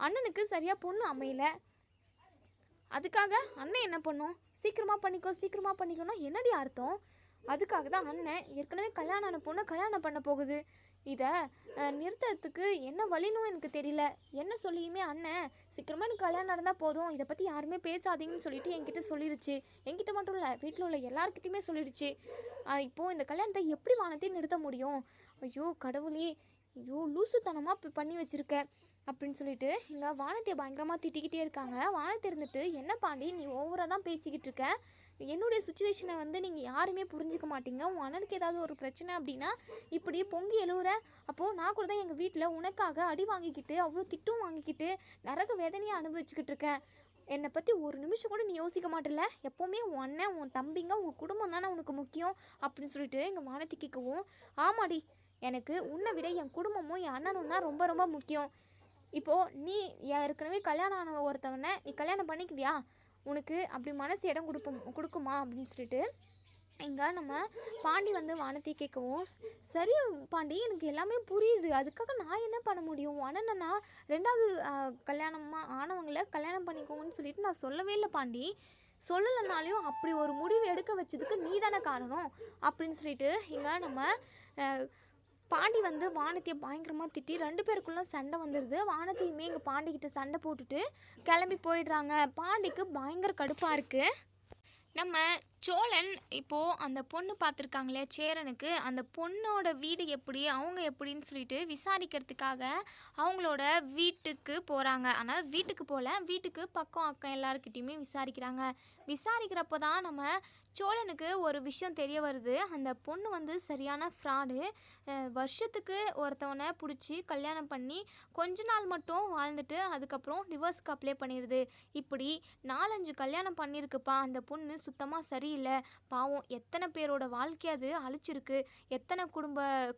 அண்ணனுக்கு சரியாக பொண்ணு அமையல, அதுக்காக அண்ணன் என்ன பண்ணும்? சீக்கிரமாக பண்ணிக்கோன்னா என்னடி அர்த்தம்? அதுக்காக தான் அண்ணன் ஏற்கனவே கல்யாணம் ஆன பொண்ணை கல்யாணம் பண்ண போகுது. இதை நிறுத்துறதுக்கு என்ன வழினும் எனக்கு தெரியல. என்ன சொல்லியுமே அண்ணன் சீக்கிரமாக எனக்கு கல்யாணம் நடந்தால் போதும், இதை பற்றி யாருமே பேசாதீங்கன்னு சொல்லிட்டு என்கிட்ட சொல்லிடுச்சு. என்கிட்ட மட்டும் இல்லை, வீட்டில் உள்ள எல்லாருக்கிட்டையுமே சொல்லிடுச்சு. இப்போது இந்த கல்யாணத்தை எப்படி வானத்தையும் நிறுத்த முடியும்? ஐயோ கடவுளே, ஐயோ லூசுத்தனமாக பண்ணி வச்சுருக்க அப்படின்னு சொல்லிட்டு இங்கே வானத்தை பயங்கரமாக திட்டிக்கிட்டே இருக்காங்க. வானத்தை இருந்துட்டு, என்ன பாண்டி நீ ஓவராக தான் பேசிக்கிட்டு இருக்க. என்னுடைய சுச்சுவேஷனை நீங்கள் யாருமே புரிஞ்சிக்க மாட்டீங்க. உன் அண்ணனுக்கு ஏதாவது ஒரு பிரச்சனை அப்படின்னா இப்படி பொங்கி எழுவுற. அப்போது நான் கூட தான் எங்கள் வீட்டில் உனக்காக அடி வாங்கிக்கிட்டு அவ்வளோ திட்டும் வாங்கிக்கிட்டு நரக வேதனையாக அனுபவிச்சுக்கிட்டு இருக்கேன். என்னை பற்றி ஒரு நிமிஷம் கூட நீ யோசிக்க மாட்டல. எப்போவுமே உன் அண்ணன், உன் தம்பிங்க, உங்கள் குடும்பம் தானே உனக்கு முக்கியம் அப்படின்னு சொல்லிட்டு எங்கள் வானத்தை கேட்கவும், ஆமாடி எனக்கு உன்னை விட என் குடும்பமும் என் அண்ணனும் தான் ரொம்ப ரொம்ப முக்கியம். இப்போது நீ ஏற்கனவே கல்யாணம் ஆன ஒருத்தவனை நீ கல்யாணம் பண்ணிக்குவியா? உனக்கு அப்படி மனசு இடம் கொடுக்குமா அப்படின்னு சொல்லிட்டு இங்கே நம்ம பாண்டி வானத்தை கேட்கவும், சரி பாண்டி எனக்கு எல்லாமே புரியுது, அதுக்காக நான் என்ன பண்ண முடியும்? அண்ணனா 2வது கல்யாணமாக ஆனவங்களை கல்யாணம் பண்ணிக்கோங்கன்னு சொல்லிட்டு நான் சொல்லவே இல்லை பாண்டி. சொல்லலைனாலையும் அப்படி ஒரு முடிவு எடுக்க வச்சதுக்கு நீ தானே காரணம் அப்படின்னு சொல்லிட்டு இங்கே நம்ம பாண்டி வானத்தையை பயங்கரமாக திட்டி 2 பேருக்குள்ள சண்டை வந்துடுது. வானத்தையுமே இங்கே பாண்டிக்கிட்ட சண்டை போட்டுட்டு கிளம்பி போயிடுறாங்க. பாண்டிக்கு பயங்கர கடுப்பாக இருக்குது. நம்ம சோழன் இப்போது அந்த பொண்ணு பார்த்துருக்காங்களே சேரனுக்கு, அந்த பொண்ணோட வீடு எப்படி, அவங்க எப்படின்னு சொல்லிட்டு விசாரிக்கிறதுக்காக அவங்களோட வீட்டுக்கு போகிறாங்க. ஆனால் வீட்டுக்கு போகல, வீட்டுக்கு பக்கம் அக்கம் எல்லாருக்கிட்டையுமே விசாரிக்கிறாங்க. விசாரிக்கிறப்போ தான் நம்ம சோழனுக்கு ஒரு விஷயம் தெரிய வருது. அந்த பொண்ணு சரியான ஃப்ராடு. வருஷத்துக்கு ஒருத்தவனை பிடிச்சி கல்யாணம் பண்ணி கொஞ்ச நாள் மட்டும் வாழ்ந்துட்டு அதுக்கப்புறம் டிவோர்ஸ்க்கு அப்ளை பண்ணிடுது. இப்படி 4-5 கல்யாணம் பண்ணியிருக்குப்பா அந்த பொண்ணு. சுத்தமாக சரியில்லை. பாவம் எத்தனை பேரோட வாழ்க்கையை அது அழிச்சிருக்கு. எத்தனை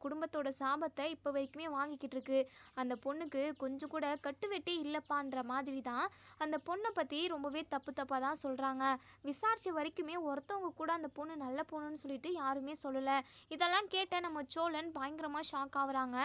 குடும்பத்தோட சாபத்தை இப்போ வரைக்குமே வாங்கிக்கிட்டு இருக்கு. அந்த பொண்ணுக்கு கொஞ்சம் கூட கட்டுவெட்டி இல்லைப்பான்ற மாதிரி தான் அந்த பொண்ணை பற்றி ரொம்பவே தப்பாக தான் சொல்கிறாங்க. விசாரித்த வரைக்குமே ஒருத்தவங்க கூட அந்த பொண்ணு நல்ல பொண்ணுன்னு சொல்லிட்டு யாருமே சொல்லலை. இதெல்லாம் கேட்ட நம்ம சோழன் பயங்கரமாக ஷாக் ஆகுறாங்க.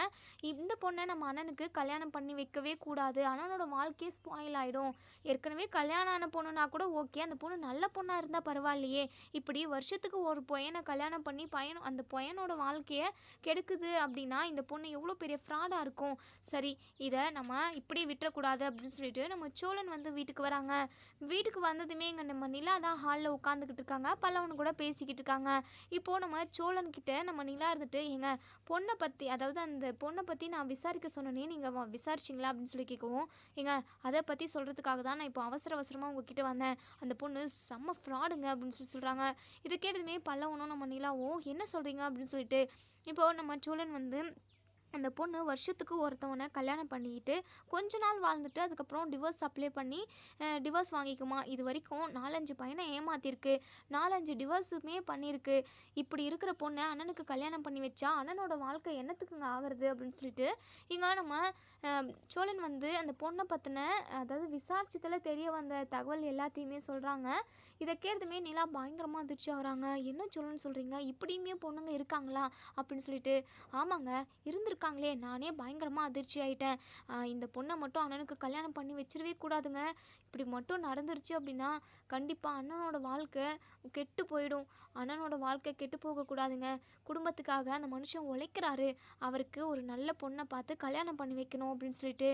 இந்த பொண்ணை நம்ம அண்ணனுக்கு கல்யாணம் பண்ணி வைக்கவே கூடாது, அண்ணனோட வாழ்க்கையே ஸ்பாயில் ஆகிடும். ஏற்கனவே கல்யாணம் ஆன பொண்ணுனா கூட ஓகே, அந்த பொண்ணு நல்ல பொண்ணாக இருந்தால் பரவாயில்லையே. இப்படி வருஷத்துக்கு ஒரு பையனை கல்யாணம் பண்ணி அந்த பையனோட வாழ்க்கையை கெடுக்குது அப்படின்னா இந்த பொண்ணு எவ்வளோ பெரிய ஃப்ராடாக இருக்கும். சரி, இதை நம்ம இப்படி விட்டுறக்கூடாது அப்படின்னு சொல்லிட்டு நம்ம சோழன் வீட்டுக்கு வராங்க. வீட்டுக்கு வந்ததுமே இங்கே நம்ம நிலா தான் ஹாலில் உட்காந்துக்கிட்டு இருக்காங்க. பல்லவனு கூட பேசிக்கிட்டு இருக்காங்க. இப்போது நம்ம சோழன்கிட்ட நம்ம நிலா இருந்துட்டு, எங்க பொண்ணை பற்றி, அதாவது அந்த பொண்ணை பற்றி நான் விசாரிக்க சொன்னேனே, நீங்கள் விசாரிச்சிங்களா அப்படின்னு சொல்லி கேட்கவும், ஏங்க அதை பற்றி சொல்கிறதுக்காக தான் நான் இப்போ அவசரமாக உங்ககிட்ட வந்தேன். அந்த பொண்ணு செம்ம ஃப்ராடுங்க அப்படின்னு சொல்கிறாங்க. இதை கேட்டதுமே பல்லவனும் நம்ம நிலாவும் என்ன சொல்கிறீங்க அப்படின்னு சொல்லிட்டு, இப்போது நம்ம சோழன் அந்த பொண்ணு வருஷத்துக்கு ஒருத்தவனை கல்யாணம் பண்ணிக்கிட்டு கொஞ்ச நாள் வாழ்ந்துட்டு அதுக்கப்புறம் டிவோர்ஸ் அப்ளை பண்ணி டிவோர்ஸ் வாங்கிக்குமா. இது வரைக்கும் 4-5 பையனை ஏமாத்திருக்கு, 4-5 டிவோர்ஸுமே பண்ணியிருக்கு. இப்படி இருக்கிற பொண்ணை அண்ணனுக்கு கல்யாணம் பண்ணி வச்சா அண்ணனோட வாழ்க்கை என்னத்துக்குங்க ஆகிறது அப்படின்னு சொல்லிட்டு இங்கே நம்ம சோழன் அந்த பொண்ணை பற்றின, அதாவது விசாரிச்சதில் தெரிய வந்த தகவல் எல்லாத்தையுமே சொல்கிறாங்க. இதை கேட்டதுமே நிலா பயங்கரமாக அதிர்ச்சி ஆகுறாங்க. என்ன சோழன்னு சொல்கிறீங்க, இப்படியுமே பொண்ணுங்க இருக்காங்களா அப்படின்னு சொல்லிட்டு. ஆமாங்க இருந்திருக்காங்களே, நானே பயங்கரமாக அதிர்ச்சி ஆகிட்டேன். இந்த பொண்ணை மட்டும் அண்ணனுக்கு கல்யாணம் பண்ணி வச்சிடவே கூடாதுங்க. இப்படி மட்டும் நடந்துருச்சு அப்படின்னா கண்டிப்பாக அண்ணனோட வாழ்க்கை கெட்டு போயிடும். அண்ணனோட வாழ்க்கை கெட்டு போகக்கூடாதுங்க. குடும்பத்துக்காக அந்த மனுஷன் உழைக்கிறாரு. அவருக்கு ஒரு நல்ல பொண்ணை பார்த்து கல்யாணம் பண்ணி வைக்கணும் அப்படின்னு சொல்லிட்டு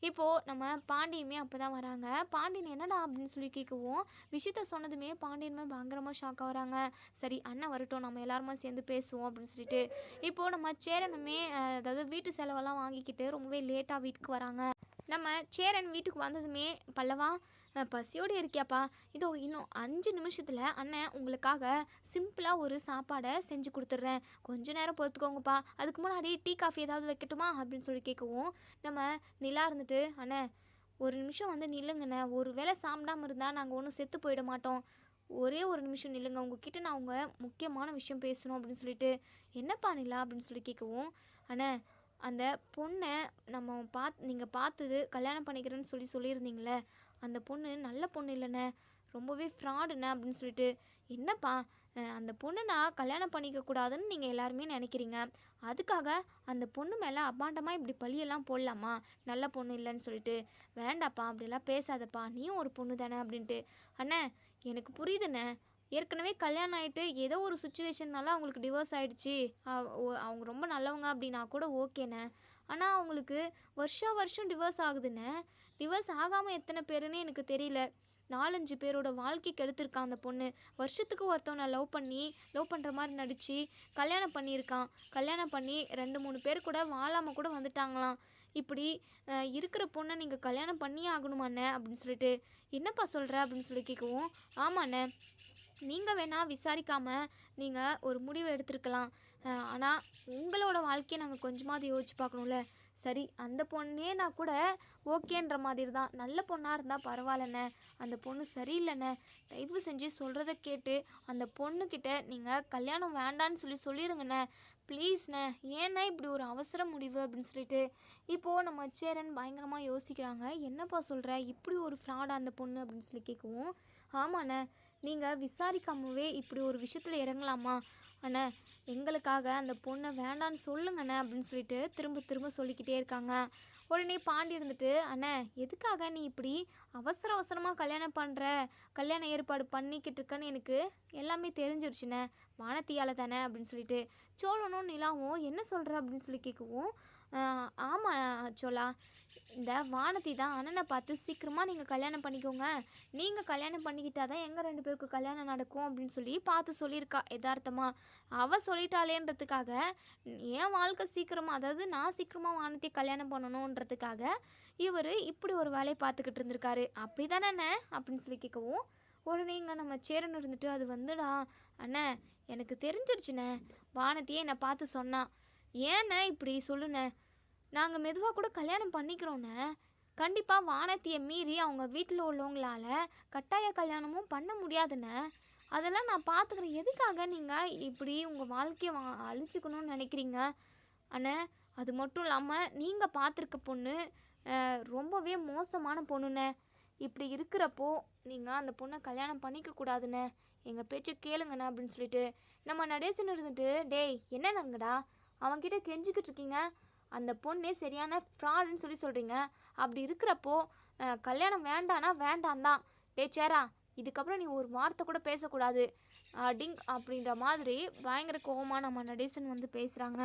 இப்போது நம்ம பாண்டியுமே அப்போ தான் வராங்க. பாண்டியன் என்னடா அப்படின்னு சொல்லி கேட்கவும் விஷயத்த சொன்னதுமே பாண்டியனுமே பயங்கரமாக ஷாக் ஆகுறாங்க. சரி அண்ணன் வரட்டும், நம்ம எல்லாருமே சேர்ந்து பேசுவோம் அப்படின்னு சொல்லிட்டு இப்போது நம்ம சேரனுமே அதாவது வீட்டு செலவெல்லாம் வாங்கிக்கிட்டு ரொம்பவே லேட்டாக வீட்டுக்கு வராங்க. நம்ம சேரன் வீட்டுக்கு வந்ததுமே பல்லவா பசியோடு இருக்கியாப்பா, இதோ இன்னும் 5 நிமிஷத்தில் அண்ணன் உங்களுக்காக சிம்பிளாக ஒரு சாப்பாடை செஞ்சு கொடுத்துட்றேன், கொஞ்ச நேரம் பொறுத்துக்கோங்கப்பா, அதுக்கு முன்னாடி டீ காஃபி ஏதாவது வைக்கட்டுமா அப்படின்னு சொல்லி கேட்கவும் நம்ம நிலா இருந்துட்டு அண்ணன் ஒரு நிமிஷம் வந்து நில்லுங்கண்ணே, ஒரு வேளை சாப்பிடாம இருந்தால் நாங்கள் ஒன்றும் செத்து போயிட மாட்டோம், ஒரே ஒரு நிமிஷம் நில்லுங்க, உங்ககிட்ட நான் முக்கியமான விஷயம் பேசணும் அப்படின்னு சொல்லிட்டு என்னப்பா நிலா அப்படின்னு சொல்லி கேட்கவும் அண்ணே அந்த பொண்ணை நீங்கள் பார்த்தது கல்யாணம் பண்ணிக்கிறேன்னு சொல்லியிருந்தீங்களே, அந்த பொண்ணு நல்ல பொண்ணு இல்லைண்ணே, ரொம்பவே ஃப்ராடுண்ணே அப்படின்னு சொல்லிட்டு என்னப்பா அந்த பொண்ணை நான் கல்யாணம் பண்ணிக்க கூடாதுன்னு நீங்கள் எல்லாருமே நினைக்கிறீங்க, அதுக்காக அந்த பொண்ணு மேலே அபாண்டமாக இப்படி பழியெல்லாம் போடலாமா, நல்ல பொண்ணு இல்லைன்னு சொல்லிட்டு, வேண்டாப்பா அப்படிலாம் பேசாதப்பா, நீயும் ஒரு பொண்ணு தானே அப்படின்ட்டு. அண்ணே எனக்கு புரியுதுண்ணே, ஏற்கனவே கல்யாணம் ஆகிட்டு ஏதோ ஒரு சுச்சுவேஷன்னால அவங்களுக்கு டிவோர்ஸ் ஆகிடுச்சி, அவங்க ரொம்ப நல்லவங்க அப்படின்னா கூட ஓகேண்ணே, ஆனால் அவங்களுக்கு வருஷம் டிவோர்ஸ் ஆகுதுண்ணே, டிவோர்ஸ் ஆகாமல் எத்தனை பேருன்னு எனக்கு தெரியல, 4-5 பேரோட வாழ்க்கைக்கு எடுத்திருக்கான் அந்த பொண்ணு, வருஷத்துக்கு ஒருத்தவனை லவ் பண்ணுற மாதிரி நடித்து கல்யாணம் பண்ணியிருக்கான், கல்யாணம் பண்ணி 2-3 பேர் கூட வாழாமல் கூட வந்துட்டாங்களாம், இப்படி இருக்கிற பொண்ணை நீங்கள் கல்யாணம் பண்ணியே ஆகணுமாண்ணே அப்படின்னு சொல்லிட்டு என்னப்பா சொல்கிற அப்படின்னு சொல்லி கேட்கவும் ஆமாண்ணே, நீங்கள் வேணால் விசாரிக்காமல் நீங்கள் ஒரு முடிவு எடுத்துருக்கலாம், ஆனால் உங்களோட வாழ்க்கையை நாங்கள் கொஞ்சமாவது யோசிச்சு பார்க்கணும்ல, சரி அந்த பொண்ணே நான் கூட ஓகேன்ற மாதிரி தான், நல்ல பொண்ணாக இருந்தால் பரவாயில்லண்ணே, அந்த பொண்ணு சரியில்லைண்ணே, தயவு செஞ்சு சொல்கிறத கேட்டு அந்த பொண்ணுக்கிட்ட நீங்கள் கல்யாணம் வேண்டான்னு சொல்லிடுங்கண்ணே ப்ளீஸ்ண்ணே, ஏன்னா இப்படி ஒரு அவசர முடிவு அப்படின்னு சொல்லிட்டு இப்போது நம்ம சேரன் பயங்கரமாக யோசிக்கிறாங்க. என்னப்பா சொல்கிற, இப்படி ஒரு ஃப்ராடாக அந்த பொண்ணு அப்படின்னு சொல்லி கேட்கவும் ஆமாண்ணே, நீங்கள் விசாரிக்காமவே இப்படி ஒரு விஷயத்தில் இறங்கலாமா அண்ணே, எங்களுக்காக அந்த பொண்ணை வேண்டான்னு சொல்லுங்கண்ணே அப்படின்னு சொல்லிட்டு திரும்ப சொல்லிக்கிட்டே இருக்காங்க. உடனே பாண்டி இருந்துட்டு அண்ணே எதுக்காக நீ இப்படி அவசரமாக கல்யாண ஏற்பாடு பண்ணிக்கிட்டு இருக்கன்னு எனக்கு எல்லாமே தெரிஞ்சிருச்சுண்ணே, வானத்தியால் தானே அப்படின்னு சொல்லிட்டு சோழனும் நிலாவும் என்ன சொல்கிற அப்படின்னு சொல்லி கேட்கவும் ஆமாம் சோழா, இந்த வானதி தான் அண்ணனை பார்த்து சீக்கிரமாக நீங்கள் கல்யாணம் பண்ணிக்கோங்க, நீங்கள் கல்யாணம் பண்ணிக்கிட்டால் தான் எங்கள் 2 பேருக்கு கல்யாணம் நடக்கும் அப்படின்னு சொல்லி பார்த்து சொல்லியிருக்கா யதார்த்தமாக, அவள் சொல்லிட்டாளேன்றதுக்காக என் வாழ்க்கை சீக்கிரமாக, அதாவது நான் சீக்கிரமாக வானத்தை கல்யாணம் பண்ணணுன்றதுக்காக இவர் இப்படி ஒரு வேலையை பார்த்துக்கிட்டு இருந்திருக்காரு, அப்படி தானே அப்படின்னு சொல்லி கேட்கவும் உடனே இங்கே நம்ம சேரன் இருந்துட்டு அது வந்துடா அண்ணே எனக்கு தெரிஞ்சிருச்சுண்ணே, வானத்தையே என்னை பார்த்து சொன்னான், ஏண்ணே இப்படி சொல்லுண்ணே, நாங்கள் மெதுவாக கூட கல்யாணம் பண்ணிக்கிறோன்னே, கண்டிப்பாக வானத்தியை மீறி அவங்க வீட்டில் உள்ளவங்களால கட்டாய கல்யாணமும் பண்ண முடியாதுண்ணே, அதெல்லாம் நான் பார்த்துக்கிறேன், எதுக்காக நீங்கள் இப்படி உங்கள் வாழ்க்கையை அழிச்சிக்கணும்னு நினைக்கிறீங்க அண்ணே, அது மட்டும் இல்லாமல் நீங்கள் பார்த்துருக்க பொண்ணு ரொம்பவே மோசமான பொண்ணுண்ணே, இப்படி இருக்கிறப்போ நீங்கள் அந்த பொண்ணை கல்யாணம் பண்ணிக்க கூடாதுண்ணே, எங்கள் பேச்சு கேளுங்கண்ணே அப்படின்னு சொல்லிட்டு நம்ம நடேசன் இருந்துட்டு டேய் என்ன நங்கடா அவன்கிட்ட கெஞ்சிக்கிட்டு இருக்கீங்க, அந்த பொண்ணே சரியான ஃப்ராடுன்னு சொல்கிறீங்க, அப்படி இருக்கிறப்போ கல்யாணம் வேண்டானா வேண்டாம் தான், சேரா இதுக்கப்புறம் நீ ஒரு வார்த்தை கூட பேசக்கூடாது அப்படின்ற மாதிரி பயங்கர கோவமாக நம்ம நடேசன் வந்து பேசுகிறாங்க.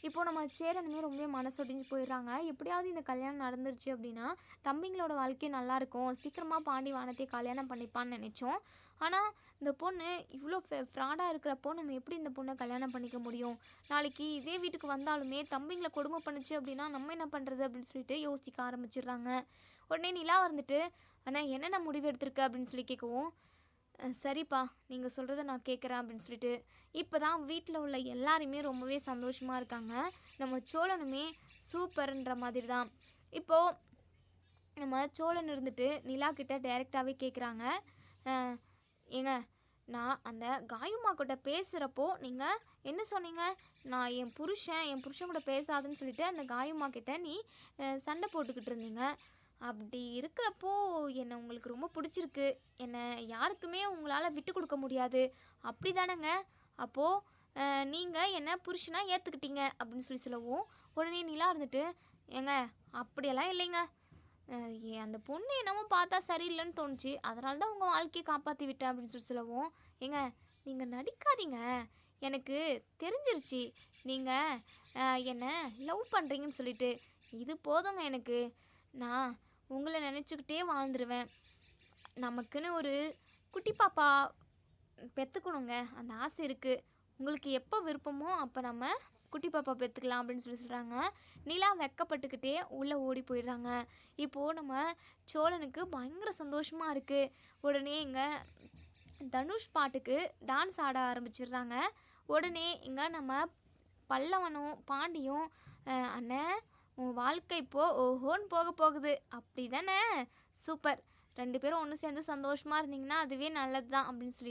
இப்போது நம்ம சேரனுமே ரொம்ப மனசொடிஞ்சு போயிடுறாங்க, எப்படியாவது இந்த கல்யாணம் நடந்துருச்சு அப்படின்னா தம்பிங்களோட வாழ்க்கை நல்லாயிருக்கும், சீக்கிரமாக பாண்டி வானத்தை கல்யாணம் பண்ணிப்பான்னு நினச்சோம், ஆனால் இந்த பொண்ணு இவ்வளோ ஃப்ராடாக இருக்கிறப்போ நம்ம எப்படி இந்த பொண்ணை கல்யாணம் பண்ணிக்க முடியும், நாளைக்கு இதே வீட்டுக்கு வந்தாலுமே தம்பிங்களை கொடுமை பண்ணுச்சு அப்படின்னா நம்ம என்ன பண்ணுறது அப்படின்னு சொல்லிட்டு யோசிக்க ஆரம்பிச்சிடுறாங்க. உடனே நிலா வந்துட்டு அண்ணா என்னென்ன முடிவு எடுத்திருக்க அப்படின்னு சொல்லி கேட்கவும் சரிப்பா நீங்கள் சொல்கிறத நான் கேட்குறேன் அப்படின்னு சொல்லிட்டு இப்போ தான் வீட்டில் உள்ள எல்லாருமே ரொம்பவே சந்தோஷமாக இருக்காங்க. நம்ம சோழனுமே சூப்பர்ன்ற மாதிரி தான். இப்போது நம்ம சோழன் இருந்துட்டு நிலா கிட்ட டைரெக்டாகவே கேட்குறாங்க, ஏங்க நான் அந்த காயுமா கிட்ட பேசுகிறப்போ நீங்கள் என்ன சொன்னீங்க, நான் என் புருஷன் கூட பேசாதுன்னு சொல்லிட்டு அந்த காயுமா கிட்ட நீ சண்டை போட்டுக்கிட்டு இருந்தீங்க, அப்படி இருக்கிறப்போ என்னை உங்களுக்கு ரொம்ப பிடிச்சிருக்கு, என்னை யாருக்குமே உங்களால் விட்டு கொடுக்க முடியாது அப்படி தானேங்க, அப்போது நீங்கள் என்னை புருஷனாக ஏற்றுக்கிட்டீங்க அப்படின்னு சொல்லவும் உடனே நிலா இருந்துட்டு ஏங்க அப்படியெல்லாம் இல்லைங்க, அந்த பொண்ணு என்னமோ பார்த்தா சரியில்லைன்னு தோணுச்சு, அதனால தான் உங்கள் வாழ்க்கையை காப்பாற்றி விட்டேன் அப்படின்னு சொல்லவும் ஏங்க நீங்கள் நடிக்காதீங்க. எனக்கு தெரிஞ்சிருச்சு நீங்கள் என்னை லவ் பண்ணுறீங்கன்னு சொல்லிட்டு. இது போதுங்க எனக்கு. நான் உங்களை நினச்சிக்கிட்டே வாழ்ந்துருவேன். நமக்குன்னு ஒரு குட்டி பாப்பா பெற்றுக்கணுங்க, அந்த ஆசை இருக்குது. உங்களுக்கு எப்போ விருப்பமோ அப்போ நம்ம குட்டி பாப்பா பெற்றுக்கலாம் அப்படின்னு சொல்கிறாங்க. நிலா வெக்கப்பட்டுக்கிட்டே உள்ளே ஓடி போயிடுறாங்க. இப்போது நம்ம சோழனுக்கு பயங்கர சந்தோஷமாக இருக்குது. உடனே இங்கே தனுஷ் பாட்டுக்கு டான்ஸ் ஆட ஆரம்பிச்சிடுறாங்க. உடனே இங்கே நம்ம பல்லவனும் பாண்டியும் அண்ணன் உன் வாழ்க்கை இப்போது ஓஹோன்னு போக போகுது அப்படி தானே, சூப்பர், 2 பேரும் ஒன்று சேர்ந்து சந்தோஷமாக இருந்தீங்கன்னா அதுவே நல்லது தான் அப்படின்னு சொல்லி